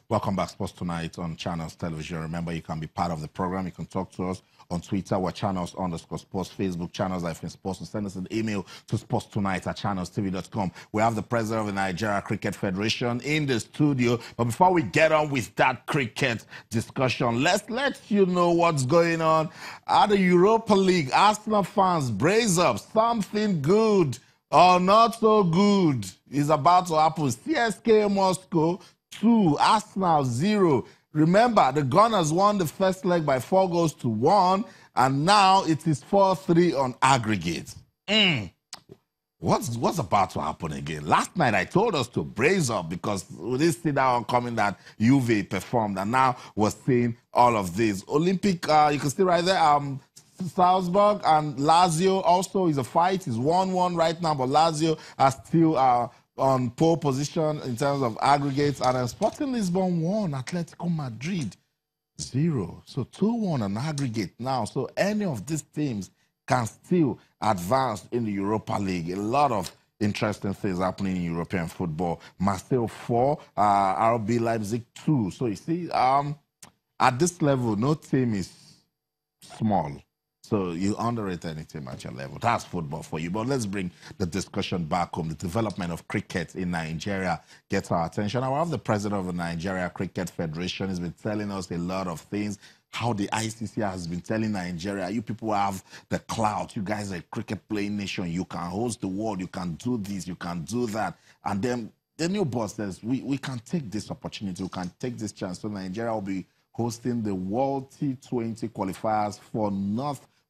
Welcome back, Sports Tonight on Channels Television. Remember, you can be part of the program. You can talk to us on Twitter. We're Channels_Sports, Facebook, Channels-Sports. And send us an email to sportstonight@channelstv.com. We have the president of the Nigeria Cricket Federation in the studio. But before we get on with that cricket discussion, let's let you know what's going on at the Europa League. Arsenal fans, brace up. Something good or not so good is about to happen. CSKA Moscow 2, Arsenal 0. Remember, the Gunners won the first leg by 4-1, and now it is 4-3 on aggregate. What's about to happen again? Last night I told us to brace up because we didn't see that one coming that Juve performed, and now we're seeing all of this. Olympic, you can see right there, Salzburg and Lazio also is a fight. It's 1-1 right now, but Lazio are still on pole position in terms of aggregates. And Sporting Lisbon 1, Atletico Madrid 0. So 2-1 on aggregate now. So any of these teams can still advance in the Europa League. A lot of interesting things happening in European football. Marseille 4, RB Leipzig 2. So you see, at this level, no team is small. So you underrate any team at your level. That's football for you. But let's bring the discussion back home. The development of cricket in Nigeria gets our attention. I have the president of the Nigeria Cricket Federation. He's been telling us a lot of things. How the ICC has been telling Nigeria, you people have the clout. You guys are a cricket playing nation. You can host the world. You can do this. You can do that. And then the new boss says, we can take this opportunity. We can take this chance. So Nigeria will be hosting the World T20 qualifiers for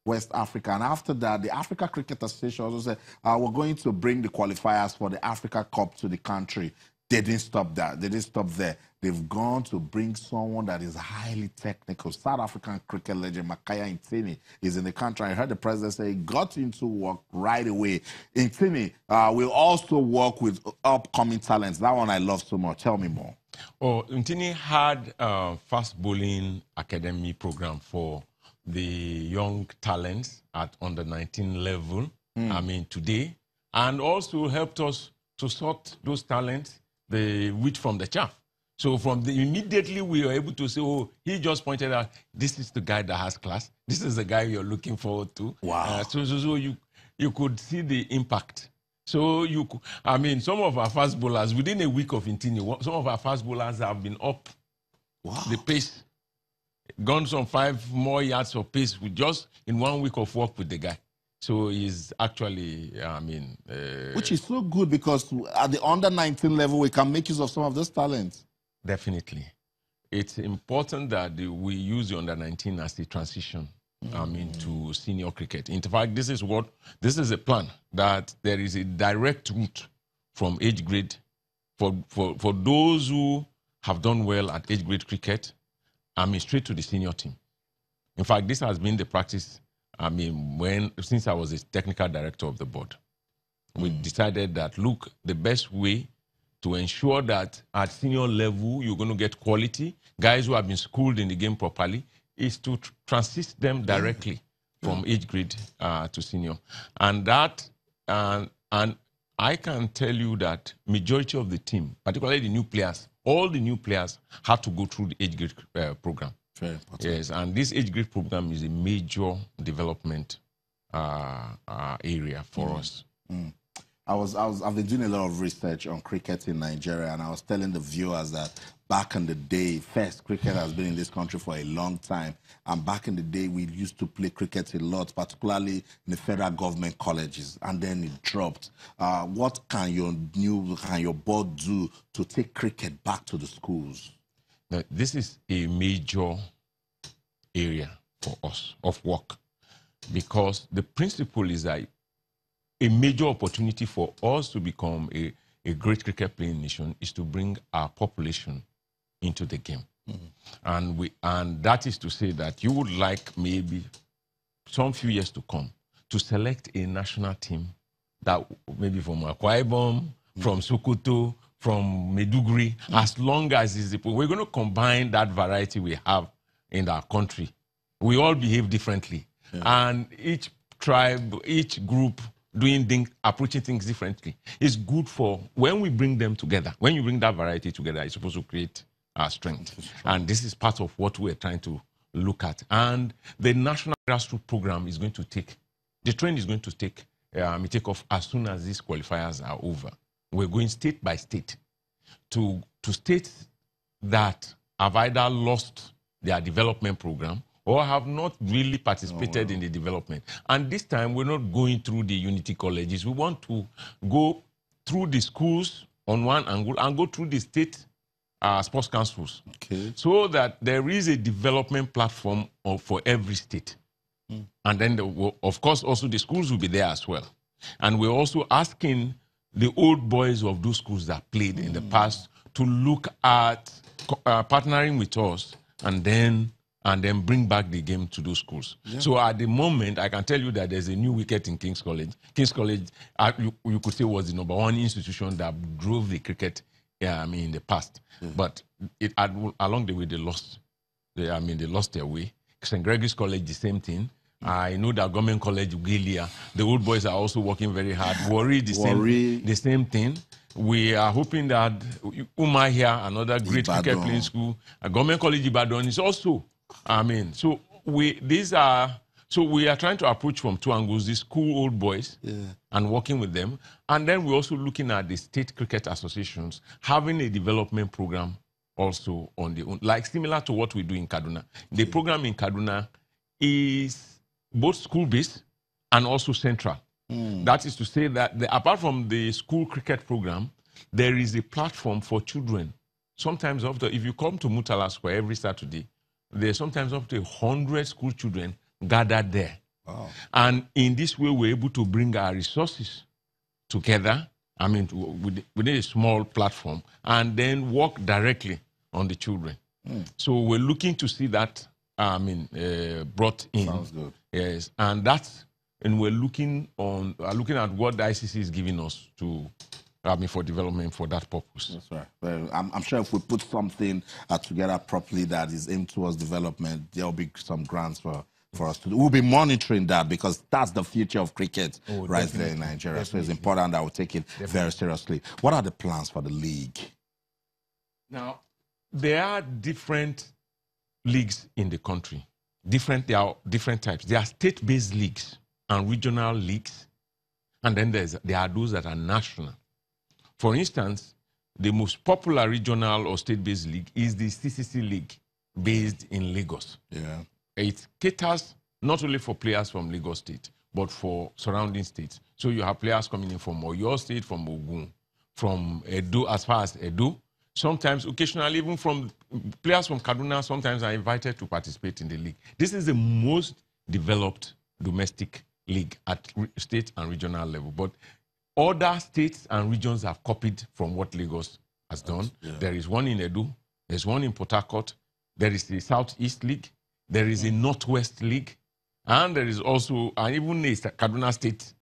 West Africa. And after that, the Africa Cricket Association also said, we're going to bring the qualifiers for the Africa Cup to the country. They didn't stop that. They didn't stop there. They've gone to bring someone that is highly technical. South African cricket legend Makaya Ntini is in the country. I heard the president say he got into work right away. Ntini will also work with upcoming talents. That one I love so much. Tell me more. Oh, Ntini had a fast bowling academy program for the young talents at under 19 level, today, and also helped us to sort those talents, the wheat from the chaff. So immediately we were able to say, oh, he just pointed out, this is the guy that has class. This is the guy you're looking forward to. Wow. So you could see the impact. So some of our fast bowlers, within a week of Ntini, some of our fast bowlers have been up the pace. Gone some 5 more yards of pace with just in 1 week of work with the guy. So he's actually, which is so good because at the under 19 level, we can make use of some of those talents. Definitely. It's important that we use the under 19 as a transition, to senior cricket. In fact, this is a plan that there is a direct route from age grade for those who have done well at age grade cricket, straight to the senior team. In fact, this has been the practice, since I was a technical director of the board. We decided that, look, the best way to ensure that at senior level, you're going to get quality, guys who have been schooled in the game properly, is to transit them directly from age grade to senior. And I can tell you that majority of the team, particularly the new players, all the new players had to go through the age grade program. Very important. Yes, and this age grade program is a major development area for us. I've been doing a lot of research on cricket in Nigeria, and I was telling the viewers that back in the day, first, cricket has been in this country for a long time. And back in the day, we used to play cricket a lot, particularly in the federal government colleges, and then it dropped. What can your board do to take cricket back to the schools? Now, this is a major area for us of work, because the principle is that a major opportunity for us to become a great cricket playing nation is to bring our population into the game. And that is to say that you would like maybe some few years to come to select a national team that maybe from Akwa Ibom, from Sokoto, from Maiduguri, as long as we're going to combine that variety we have in our country. We all behave differently. And each tribe, each group approaching things differently. It's good for when we bring them together. When you bring that variety together, it's supposed to create strength. And this is part of what we're trying to look at. And the national grassroots program is going to take, the trend is going to take off as soon as these qualifiers are over. We're going state by state to states that have either lost their development program or have not really participated in the development. And this time, we're not going through the unity colleges. We want to go through the schools on one angle and go through the state sports councils. Okay. So that there is a development platform for every state. And then, of course, also the schools will be there as well. And we're also asking the old boys of those schools that played in the past to look at partnering with us and then bring back the game to those schools. Yeah. So at the moment, I can tell you that there's a new wicket in King's College. King's College, you could say, was the #1 institution that drove the cricket in the past. But along the way, they lost their way. St. Gregory's College, the same thing. I know that Government College, Gilia, the old boys are also working very hard. Warri, the same thing. We are hoping that Umar here, another great cricket playing school, Government College Ibadan is also. So we are trying to approach from two angles: the school old boys and working with them, and then we're also looking at the state cricket associations having a development program also on the own, like similar to what we do in Kaduna. The program in Kaduna is both school-based and also central. That is to say that apart from the school cricket program, there is a platform for children. Sometimes if you come to Murtala Square every Saturday, there's sometimes up to 100 school children gathered there. Wow. And in this way, we're able to bring our resources together, within a small platform, and then work directly on the children. So we're looking to see that brought in. Sounds good. Yes, and we're looking at what the ICC is giving us for development for that purpose. That's right. Well, I'm sure if we put something together properly that is aimed towards development, there'll be some grants for us to do. We'll be monitoring that because that's the future of cricket right there in Nigeria. Definitely. So it's important that we take it very seriously. What are the plans for the league? Now, there are different leagues in the country. There are different types. There are state-based leagues and regional leagues, and then there are those that are national. For instance, the most popular regional or state-based league is the CCC League, based in Lagos. Yeah, it caters not only for players from Lagos State, but for surrounding states. So you have players coming in from Oyo State, from Ogun, from Edo, as far as Edo. Sometimes, occasionally, even from players from Kaduna, sometimes are invited to participate in the league. This is the most developed domestic league at state and regional level. But other states and regions have copied from what Lagos has done. Yeah. There is one in Edo, there's one in Port Harcourt, there is the Southeast League, there is a Northwest League, and there is also even a Kaduna State